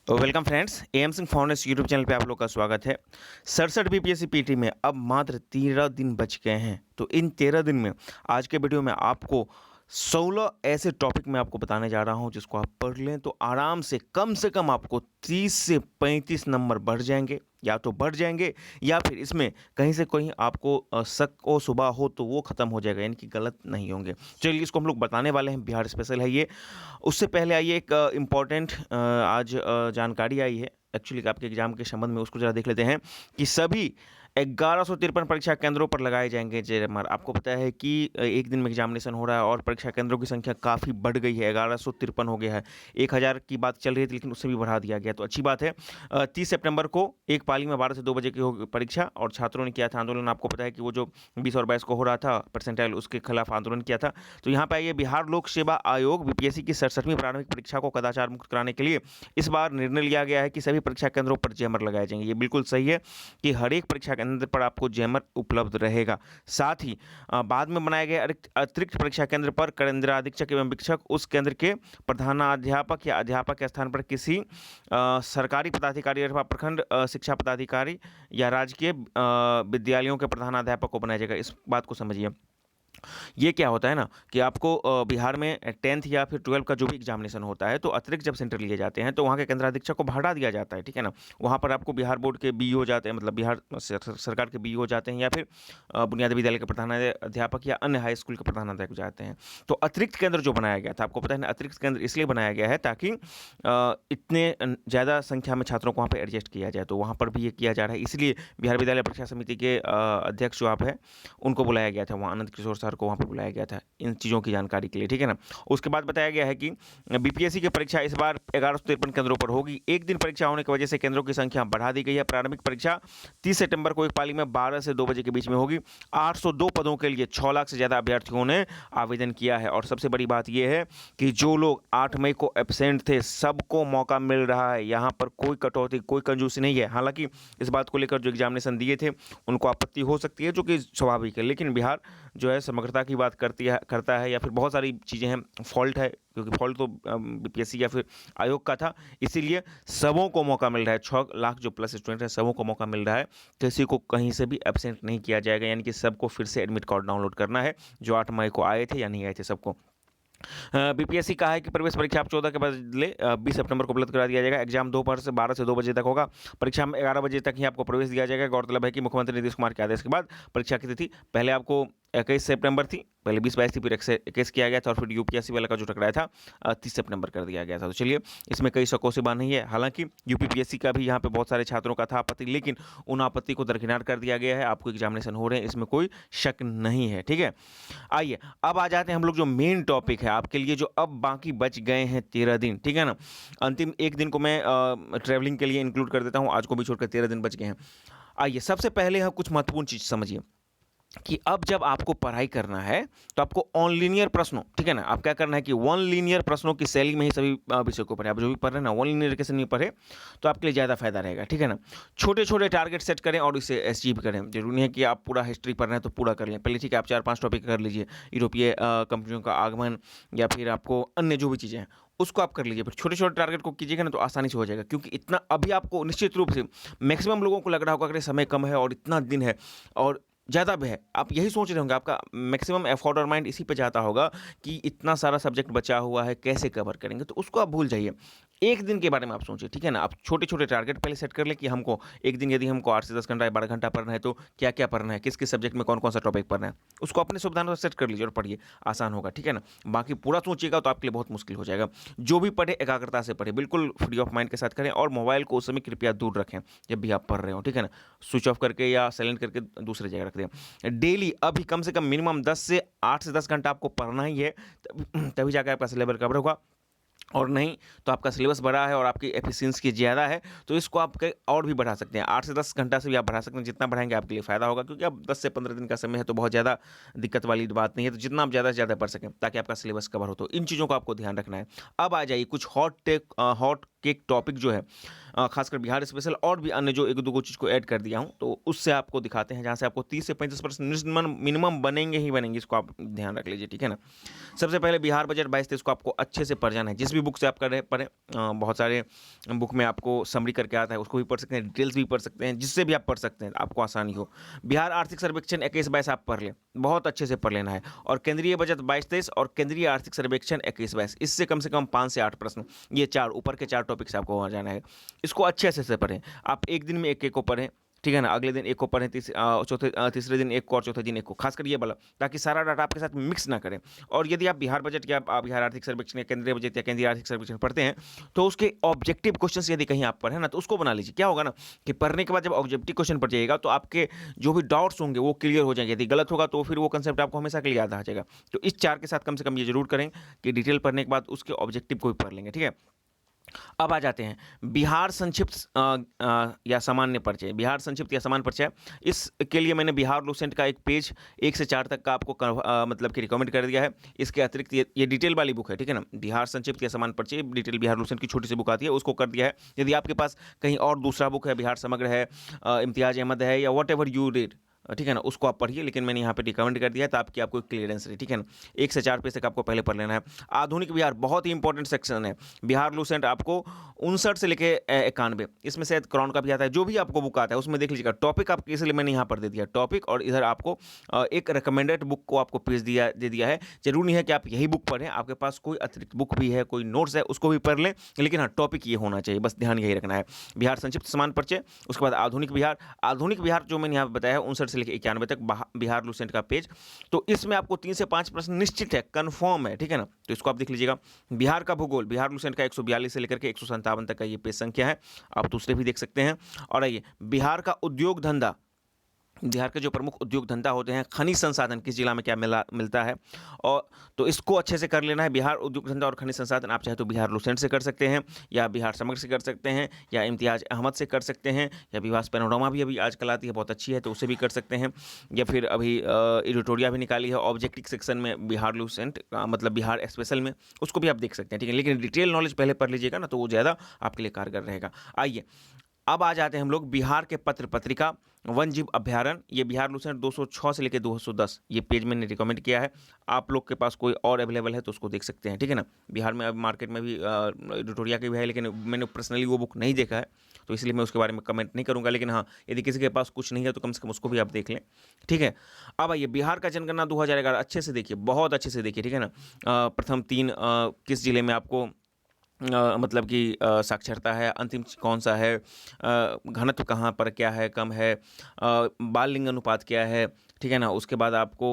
तो welcome friends, am Singh foundation YouTube channel पे आप लोग का स्वागत है। 67 बीपीएससी पीटी में अब मात्र 13 दिन बच गए हैं। तो इन 13 दिन में आज के वीडियो में आपको 16 ऐसे टॉपिक मैं आपको बताने जा रहा हूं जिसको आप पढ़ लें तो आराम से कम आपको 30 से 35 नंबर बढ़ जाएंगे, या तो बढ़ जाएंगे या फिर इसमें कहीं से कहीं आपको शक हो सुबह हो तो वो ख़त्म हो जाएगा, यानी कि गलत नहीं होंगे। चलिए इसको हम लोग बताने वाले हैं, बिहार स्पेशल है ये। उससे पहले आइए एक इम्पॉर्टेंट आज जानकारी आई है एक्चुअली आपके एग्जाम के संबंध में, उसको जरा देख लेते हैं कि सभी 1153 परीक्षा केंद्रों पर लगाए जाएंगे जेएमआर। आपको पता है कि एक दिन में एग्जामिनेशन हो रहा है और परीक्षा केंद्रों की संख्या काफ़ी बढ़ गई है, 1153 हो गया है। 1000 की बात चल रही थी लेकिन उससे भी बढ़ा दिया गया, तो अच्छी बात है। 30 सितंबर को एक पाली में 12 से 2 बजे की होगी परीक्षा, और छात्रों ने किया था आंदोलन। आपको पता है कि वो जो 20 और 22 को हो रहा था परसेंटाइल, उसके खिलाफ आंदोलन किया था। तो यहाँ पे आइए, बिहार लोक सेवा आयोग बीपीएससी की 67वीं प्रारंभिक परीक्षा को कदाचार मुक्त कराने के लिए इस बार निर्णय लिया गया है कि सभी परीक्षा केंद्रों पर जेएमआर लगाए जाएंगे। ये बिल्कुल सही है कि हर एक परीक्षा केंद्र पर आपको जेएमआर उपलब्ध रहेगा। साथ ही बाद में बनाए गए अतिरिक्त परीक्षा केंद्र पर केंद्राधीक्षक एवं वीक्षक उस केंद्र के प्रधानाध्यापक या अध्यापक के स्थान पर किसी सरकारी पदाधिकारी अथवा प्रखंड शिक्षा पदाधिकारी या राजकीय विद्यालयों के प्रधानाध्यापक को बनाया जाएगा। इस बात को समझिए। ये क्या होता है ना कि आपको बिहार में 10th या फिर 12 का जो भी एग्जामिनेशन होता है तो अतिरिक्त जब सेंटर लिए जाते हैं तो वहाँ के केंद्राधीक्षक को बढ़ा दिया जाता है, ठीक है ना। वहाँ पर आपको बिहार बोर्ड के बीईओ जाते हैं, मतलब बिहार सरकार के बीईओ जाते हैं, या फिर बुनियादी विद्यालय के प्रधानाध्यापक या अन्य हाई स्कूल के प्रधानाध्यापक जाते हैं। तो अतिरिक्त केंद्र जो बनाया गया था, आपको पता है ना, अतिरिक्त केंद्र इसलिए बनाया गया है ताकि इतने ज़्यादा संख्या में छात्रों को वहाँ पर एडजस्ट किया जाए। तो वहाँ पर भी ये किया जा रहा है, इसलिए बिहार विद्यालय परीक्षा समिति के अध्यक्ष जो आप है उनको बुलाया गया था, वहाँ आनंद किशोर सर को वहाँ पे बुलाया गया था इन चीज़ों की जानकारी के लिए, ठीक है ना। उसके बाद बताया गया है कि बीपीएससी की परीक्षा इस बार 1153 केंद्रों पर होगी। एक दिन परीक्षा होने की वजह से केंद्रों की संख्या बढ़ा दी गई है। प्रारंभिक परीक्षा 30 सितंबर को एक पाली में 12 से 2 बजे के बीच में होगी। 802 पदों के लिए 6 लाख से ज़्यादा अभ्यर्थियों ने आवेदन किया है। और सबसे बड़ी बात यह है कि जो लोग 8 मई को एब्सेंट थे सबको मौका मिल रहा है। यहाँ पर कोई कटौती, कोई कंजूसी नहीं है। हालांकि इस बात को लेकर जो एग्जामिनेशन दिए थे उनको आपत्ति हो सकती है, जो कि स्वाभाविक है, लेकिन बिहार जो है समग्रता की बात करता है, या फिर बहुत सारी चीज़ें हैं, फॉल्ट है, क्योंकि फॉल्ट तो बीपीएससी या फिर आयोग का था, इसीलिए सबों को मौका मिल रहा है। 6 लाख जो प्लस स्टूडेंट है सबों को मौका मिल रहा है, किसी को कहीं से भी एब्सेंट नहीं किया जाएगा, यानी कि सबको फिर से एडमिट कार्ड डाउनलोड करना है, जो 8 मई को आए थे या नहीं आए थे सबको। बीपीएससी का है कि प्रवेश परीक्षा आप 14 के बदले 20 सितंबर को उपलब्ध करा दिया जाएगा। एग्जाम दोपहर से 12 से 2 बजे तक होगा। परीक्षा में 11 बजे तक ही आपको प्रवेश दिया जाएगा। गौरतलब है कि मुख्यमंत्री नीतीश कुमार के आदेश के बाद परीक्षा की तिथि पहले आपको 21 सितंबर थी, पहले 20-22 थी, फिर 21 किया गया था, और फिर यूपीएससी वाला का जो टकराया था 30 सितंबर कर दिया गया था। तो चलिए, इसमें कई शकों से बात नहीं है। हालांकि यूपीपीएससी का भी यहाँ पे बहुत सारे छात्रों का था आपत्ति, लेकिन उन आपत्ति को दरकिनार कर दिया गया है। आपको एग्जामिनेशन हो रहे हैं, इसमें कोई शक नहीं है, ठीक है। आइए अब आ जाते हैं हम लोग जो मेन टॉपिक है आपके लिए, जो अब बाकी बच गए हैं 13 दिन, ठीक है ना। अंतिम एक दिन को मैं ट्रैवलिंग के लिए इंक्लूड कर देता हूँ, आज को भी छोड़कर 13 दिन बच गए हैं। आइए सबसे पहले हम कुछ महत्वपूर्ण चीज़ समझिए कि अब जब आपको पढ़ाई करना है तो आपको ऑन लीनियर प्रश्नों, ठीक है ना, आप क्या करना है कि वन लीनियर प्रश्नों की शैली में ही सभी विषयों को पढ़ें। आप जो भी पढ़ रहे हैं ना, वन लीनियर कैसे नहीं पढ़े तो आपके लिए ज़्यादा फायदा रहेगा, ठीक है ना। छोटे छोटे टारगेट सेट करें और इसे अचीव करें। जरूरी नहीं है कि आप पूरा हिस्ट्री पढ़ रहे हैं तो पूरा कर लें पहले, ठीक है। आप 4-5 टॉपिक कर लीजिए, यूरोपीय कंपनियों का आगमन या फिर आपको अन्य जो भी चीज़ें हैं उसको आप कर लीजिए। फिर छोटे छोटे टारगेट को कीजिएगा ना तो आसानी से हो जाएगा, क्योंकि इतना अभी आपको निश्चित रूप से मैक्सिमम लोगों को लग रहा होगा कि समय कम है और इतना दिन है और ज़्यादा भी है। आप यही सोच रहे होंगे, आपका मैक्सिमम एफर्ट और माइंड इसी पे जाता होगा कि इतना सारा सब्जेक्ट बचा हुआ है, कैसे कवर करेंगे, तो उसको आप भूल जाइए। एक दिन के बारे में आप सोचिए, ठीक है ना। आप छोटे छोटे टारगेट पहले सेट कर लें कि हमको एक दिन यदि हमको 8 से 10 घंटा या 12 घंटा पढ़ना है तो क्या क्या पढ़ना है, किस किस सब्जेक्ट में कौन कौन सा टॉपिक पढ़ना है, उसको अपने सुविधानुसार सेट कर लीजिए और पढ़िए, आसान होगा, ठीक है ना। बाकी पूरा सोचिएगा तो आपके लिए बहुत मुश्किल हो जाएगा। जो भी पढ़े एकाग्रता से पढ़े, बिल्कुल फ्री ऑफ माइंड के साथ करें, और मोबाइल को उस समय कृपया दूर रखें जब भी आप पढ़ रहे हो, ठीक है ना। स्विच ऑफ करके या साइलेंट करके दूसरी जगह रख दें। डेली अभी कम से कम मिनिमम 8 से 10 घंटा आपको पढ़ना ही है, तभी जाकर आपका सिलेबस कवर होगा। और नहीं तो आपका सिलेबस बड़ा है और आपकी एफिशिएंसी ज़्यादा है तो इसको आप और भी बढ़ा सकते हैं। 8 से 10 घंटा से भी आप बढ़ा सकते हैं। जितना बढ़ाएंगे आपके लिए फ़ायदा होगा, क्योंकि अब 10 से 15 दिन का समय है तो बहुत ज़्यादा दिक्कत वाली बात नहीं है। तो जितना आप ज़्यादा से ज़्यादा पढ़ सकें ताकि आपका सिलेबस कवर हो, तो इन चीज़ों को आपको ध्यान रखना है। अब आ जाइए कुछ हॉट एक टॉपिक जो है खासकर बिहार स्पेशल और भी अन्य जो एक दो चीज़ को ऐड कर दिया हूँ, तो उससे आपको दिखाते हैं, जहाँ से आपको 30 से 35% मिनिमम बनेंगे ही बनेंगे। इसको आप ध्यान रख लीजिए, ठीक है ना। सबसे पहले बिहार बजट 22-23 को आपको अच्छे से पढ़ जाना है। जिस भी बुक से आप कर रहे पढ़ें, बहुत सारे बुक में आपको समरी करके आता है, उसको भी पढ़ सकते हैं, डिटेल्स भी पढ़ सकते हैं, जिससे भी आप पढ़ सकते हैं, आपको आसानी हो। बिहार आर्थिक सर्वेक्षण 21-22 आप पढ़ लें, बहुत अच्छे से पढ़ लेना है। और केंद्रीय बजट 22-23 और केंद्रीय आर्थिक सर्वेक्षण 21-22, इससे कम से कम 5 से 8 प्रश्न, ये चार ऊपर के 4 टॉपिक से आपको वहाँ जाना है। इसको अच्छे से पढ़ें। आप एक दिन में एक को पढ़ें, ठीक है ना। अगले दिन एक को पढ़ें, तीसरे दिन एक को और चौथे दिन एक को, खासकर ये वाला, ताकि सारा डाटा आपके साथ मिक्स ना करें। और यदि आप बिहार बजट या आप बिहार आर्थिक सर्वेक्षण या केंद्रीय बजट या केंद्रीय आर्थिक सर्वेक्षण पढ़ते हैं, तो उसके ऑब्जेक्टिव क्वेश्चन यदि कहीं आप पढ़ें ना, तो उसको बना लीजिए। क्या होगा ना कि पढ़ने के बाद जब ऑब्जेक्टिव क्वेश्चन पढ़ जाएगा, तो आपके जो भी डाउट्स होंगे वो क्लियर हो जाएंगे। यदि गलत होगा तो फिर वो कंसेप्ट आपको हमेशा के लिए याद आ जाएगा। तो इस चार के साथ कम से कम ये जरूर करें कि डिटेल पढ़ने के बाद उसके ऑब्जेक्टिव को भी पढ़ लेंगे, ठीक है। अब आ जाते हैं बिहार संक्षिप्त या सामान्य परिचय। बिहार संक्षिप्त या सामान्य परिचय, इसके लिए मैंने बिहार लूसेंट का एक पेज 1 से 4 तक का आपको मतलब कि रिकमेंड कर दिया है। इसके अतिरिक्त ये डिटेल वाली बुक है, ठीक है ना। बिहार संक्षिप्त या सामान्य परिचय डिटेल बिहार लूसेंट की छोटी सी बुक आती है, उसको कर दिया है। यदि आपके पास कहीं और दूसरा बुक है, बिहार समग्र है, इम्तियाज अहमद है, या वॉट एवर यू रीड, ठीक है ना, उसको आप पढ़िए, लेकिन मैंने यहाँ पे रिकमेंड कर दिया है ताकि आपको क्लियरेंस रहे, ठीक है ना। 1 से 4 पेज तक आपको पहले पढ़ लेना है। आधुनिक बिहार बहुत ही इंपॉर्टेंट सेक्शन है। बिहार लूसेंट आपको 59 से लेके 91, इसमें शायद क्रॉन का भी आता है, जो भी आपको बुक आता है उसमें देख लीजिएगा। टॉपिक आपके इसलिए मैंने यहाँ पर दे दिया टॉपिक, और इधर आपको एक रिकमेंडेड बुक को आपको पेज दे दिया है। जरूरी नहीं है कि आप यही बुक पढ़ें, आपके पास कोई अतिरिक्त बुक भी है, कोई नोट्स है, उसको भी पढ़ लें, लेकिन हाँ टॉपिक ये होना चाहिए, बस ध्यान यही रखना है। बिहार संक्षिप्त सामान्य परिचय, उसके बाद आधुनिक बिहार। आधुनिक बिहार जो मैंने यहाँ पर बताया है 59 से लेकर 91 तक बिहार लूसेंट का पेज, तो इसमें आपको 3 से 5 प्रश्न निश्चित है, कंफर्म है, ठीक है ना। तो इसको आप देख लीजिएगा। बिहार का भूगोल, बिहार लूसेंट का 142 से लेकर के 157 तक का ये पेज संख्या है, आप दूसरे भी देख सकते हैं। और आइए बिहार का उद्योग धंधा, बिहार के जो प्रमुख उद्योग धंधा होते हैं, खनिज संसाधन किस जिला में क्या मिलता है, और तो इसको अच्छे से कर लेना है। बिहार उद्योग धंधा और खनिज संसाधन आप चाहे तो बिहार लूसेंट से कर सकते हैं, या बिहार समग्र से कर सकते हैं, या इम्तियाज अहमद से कर सकते हैं, या विवास पैनोरामा भी अभी आजकल आती है, बहुत अच्छी है, तो उसे भी कर सकते हैं। या फिर अभी एडिटोरिया भी निकाली है ऑब्जेक्टिव सेक्शन में बिहार लूसेंट, मतलब बिहार स्पेशल में, उसको भी आप देख सकते हैं, ठीक है। लेकिन डिटेल नॉलेज पहले पढ़ लीजिएगा ना, तो वो ज़्यादा आपके लिए कारगर रहेगा। आइए अब आ जाते हैं हम लोग बिहार के पत्र पत्रिका, वन जीव अभ्यारण्य। ये बिहार लूसेंट 206 से लेकर 210 ये पेज मैंने रिकमेंड किया है। आप लोग के पास कोई और अवेलेबल है तो उसको देख सकते हैं, ठीक है ना। बिहार में अब मार्केट में भी एडिटोरिया की भी है, लेकिन मैंने पर्सनली वो बुक नहीं देखा है, तो इसलिए मैं उसके बारे में कमेंट नहीं करूंगा। लेकिन हाँ, यदि किसी के पास कुछ नहीं है तो कम से कम उसको भी आप देख लें, ठीक है। अब आइए बिहार का जनगणना 2011 अच्छे से देखिए, बहुत अच्छे से देखिए, ठीक है ना। प्रथम 3 किस जिले में आपको मतलब कि साक्षरता है, अंतिम कौन सा है, घनत्व कहाँ पर क्या है, कम है, बाल लिंग अनुपात क्या है, ठीक है ना। उसके बाद आपको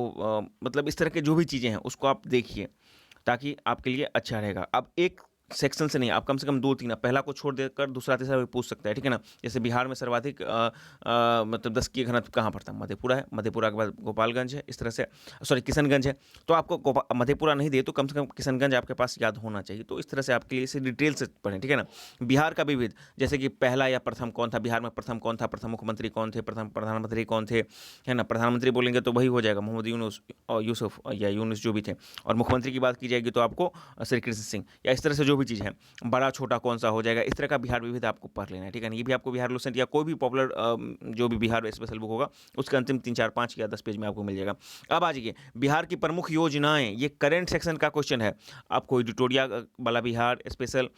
मतलब इस तरह के जो भी चीज़ें हैं उसको आप देखिए, ताकि आपके लिए अच्छा रहेगा। अब एक सेक्शन से नहीं, आप कम से कम 2-3, आप पहला को छोड़ देकर दूसरा तीसरा भी पूछ सकता है, ठीक है ना। जैसे बिहार में सर्वाधिक मतलब 10 की घनत्व कहाँ पर था, मधेपुरा है, मधेपुरा के बाद गोपालगंज है, इस तरह से, सॉरी किशनगंज है। तो आपको मधेपुरा नहीं दे तो कम से कम किशनगंज आपके पास याद होना चाहिए। तो इस तरह से आपके लिए इसे डिटेल से पढ़ें, ठीक है ना। बिहार का विविध, जैसे कि पहला या प्रथम कौन था, बिहार में प्रथम कौन था, प्रथम मुख्यमंत्री कौन थे, प्रथम प्रधानमंत्री कौन थे, है ना। प्रधानमंत्री बोलेंगे तो वही हो जाएगा मोहम्मद यूनुस और यूसुफ या यूनुस जो भी थे, और मुख्यमंत्री की बात की जाएगी तो आपको श्री कृष्ण सिंह, या इस तरह से जो भी चीज़ है, बड़ा छोटा कौन सा हो जाएगा, इस तरह का बिहार विविध आपको पढ़ लेना है, ठीक है ना। ये भी आपको बिहार लूसेंट या कोई भी पॉपुलर जो भी बिहार स्पेशल बुक होगा उसके अंतिम 3, 4, 5 या 10 पेज में आपको मिल जाएगा। अब आ जाइए बिहार की प्रमुख योजनाएं, ये करेंट सेक्शन का क्वेश्चन है। आपको एडिटोरिया वाला बिहार स्पेशल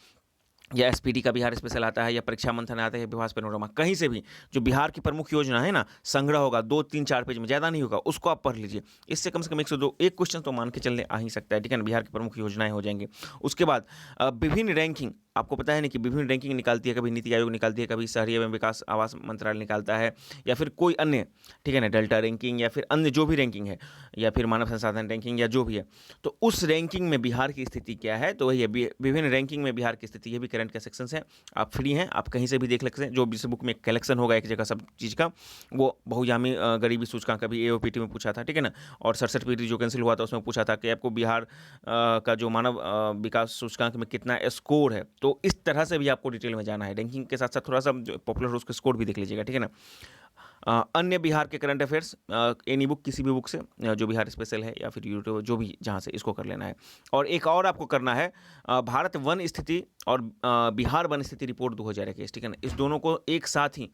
या एसपीडी का बिहार स्पेशल आता है, या परीक्षा मंथन आता है, विवास पैनोरामा, कहीं से भी जो बिहार की प्रमुख योजना है ना, संग्रह होगा 2, 3, 4 पेज में, ज़्यादा नहीं होगा, उसको आप पढ़ लीजिए। इससे कम से कम 102 एक क्वेश्चन तो मान के चलने आ ही सकता है, ठीक है ना। बिहार की प्रमुख योजनाएं हो जाएंगे। उसके बाद विभिन्न रैंकिंग, आपको पता है ना कि विभिन्न रैंकिंग निकालती है, कभी नीति आयोग निकालती है, कभी शहरी एवं विकास आवास मंत्रालय निकालता है, या फिर कोई अन्य, ठीक है ना, डेल्टा रैंकिंग, या फिर अन्य जो भी रैंकिंग है, या फिर मानव संसाधन रैंकिंग, या जो भी है। तो उस रैंकिंग में बिहार की स्थिति क्या है, तो वही है विभिन्न रैंकिंग में बिहार की स्थिति, ये भी करंट के सेक्शन है। आप फ्री हैं, आप कहीं से भी देख सकते हैं। जो इस बुक में कलेक्शन होगा एक जगह सब चीज़ का, वो बहुयामी गरीबी सूचकांक कभी एओपीटी में पूछा था, ठीक है ना। और 67 पीटी जो कैंसिल हुआ था उसमें पूछा था कि आपको बिहार का जो मानव विकास सूचकांक में कितना स्कोर है। तो इस तरह से भी आपको डिटेल में जाना है। रैंकिंग के साथ साथ थोड़ा सा जो पॉपुलर उसके स्कोर भी देख लीजिएगा, ठीक है ना। अन्य बिहार के करंट अफेयर्स एनी बुक, किसी भी बुक से जो बिहार स्पेशल है या फिर यूट्यूब जो भी जहाँ से इसको कर लेना है। और एक और आपको करना है भारत वन स्थिति और बिहार वन स्थिति रिपोर्ट 2021, ठीक है ना। इस दोनों को एक साथ ही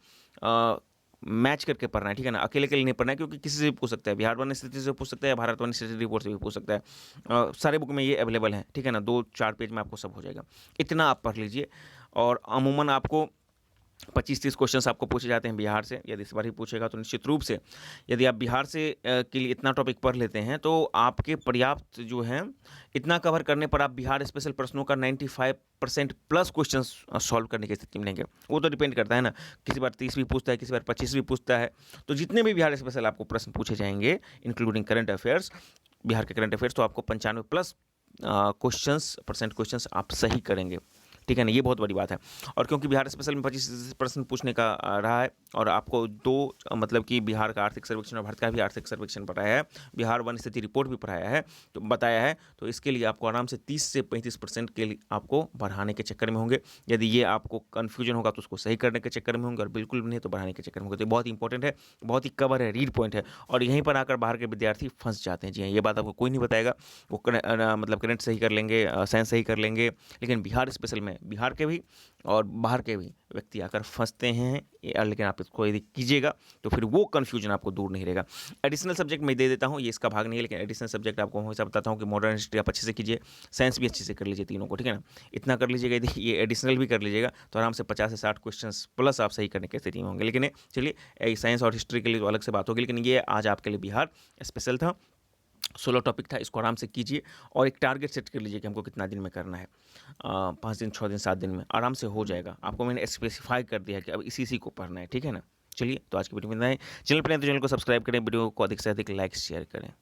मैच करके पढ़ना है, ठीक है ना। अकेले अकेले नहीं पढ़ना है, क्योंकि किसी से भी पूछ सकता है, बिहार वन स्थिति से पूछ सकता है, भारत वन स्थिति रिपोर्ट से भी पूछ सकता है। सारे बुक में ये अवेलेबल है, ठीक है ना। 2-4 पेज में आपको सब हो जाएगा, इतना आप पढ़ लीजिए। और अमूमन आपको 25-30 क्वेश्चंस आपको पूछे जाते हैं बिहार से। यदि इस बार ही पूछेगा तो निश्चित रूप से यदि आप बिहार से के लिए इतना टॉपिक पढ़ लेते हैं तो आपके पर्याप्त जो है, इतना कवर करने पर आप बिहार स्पेशल प्रश्नों का 95% प्लस क्वेश्चंस सॉल्व करने की स्थिति में लेंगे। वो तो डिपेंड करता है ना, किसी बार 30 भी पूछता है, किसी बार 25 भी पूछता है। तो जितने भी बिहार स्पेशल आपको प्रश्न पूछे जाएंगे इंक्लूडिंग करंट अफेयर्स, बिहार के करंट अफेयर्स, तो आपको 95 प्लस क्वेश्चंस आप सही करेंगे, ठीक है ना। ये बहुत बड़ी बात है। और क्योंकि बिहार स्पेशल में 25% पूछने का रहा है, और आपको दो मतलब कि बिहार का आर्थिक सर्वेक्षण और भारत का भी आर्थिक सर्वेक्षण पढ़ाया है, बिहार वन स्थिति रिपोर्ट भी पढ़ाया है, तो बताया है, तो इसके लिए आपको आराम से 30 से 35% के लिए आपको बढ़ाने के चक्कर में होंगे। यदि ये आपको कन्फ्यूजन होगा तो उसको सही करने के चक्कर में होंगे, और बिल्कुल भी नहीं तो बढ़ाने के चक्कर में होंगे। तो ये बहुत इंपॉर्टेंट है, बहुत ही कवर है, रीड पॉइंट है। और यहीं पर आकर बाहर के विद्यार्थी फंस जाते हैं। जी हाँ, ये बात आपको कोई नहीं बताएगा। वो मतलब करंट सही कर लेंगे, साइंस सही कर लेंगे, लेकिन बिहार स्पेशल में बिहार के भी और बाहर के भी व्यक्ति आकर फंसते हैं। लेकिन आप इसको यदि कीजिएगा तो फिर वो कन्फ्यूजन आपको दूर नहीं रहेगा। एडिशनल सब्जेक्ट मैं दे देता हूँ, ये इसका भाग नहीं है, लेकिन एडिशनल सब्जेक्ट आपको हमेशा बताता हूँ कि मॉडर्न हिस्ट्री आप अच्छे से कीजिए, साइंस भी अच्छे से कर लीजिए, तीनों को, ठीक है ना। इतना कर लीजिएगा, यदि ये एडिशनल भी कर लीजिएगा तो आराम से 50 से 60 क्वेश्चन प्लस आप सही करने की स्थिति में होंगे। लेकिन चलिए, साइंस और हिस्ट्री के लिए तो अलग से बात होगी, लेकिन ये आज आपके लिए बिहार स्पेशल था, 16 टॉपिक था। इसको आराम से कीजिए और एक टारगेट सेट कर लीजिए कि हमको कितना दिन में करना है। 5 दिन, 6 दिन, 7 दिन में आराम से हो जाएगा। आपको मैंने स्पेसिफाई कर दिया है कि अब इसी को पढ़ना है, ठीक है ना। चलिए, तो आज की वीडियो में इतना ही। चैनल पर नए तो चैनल को सब्सक्राइब करें, वीडियो को अधिक से अधिक लाइक शेयर करें।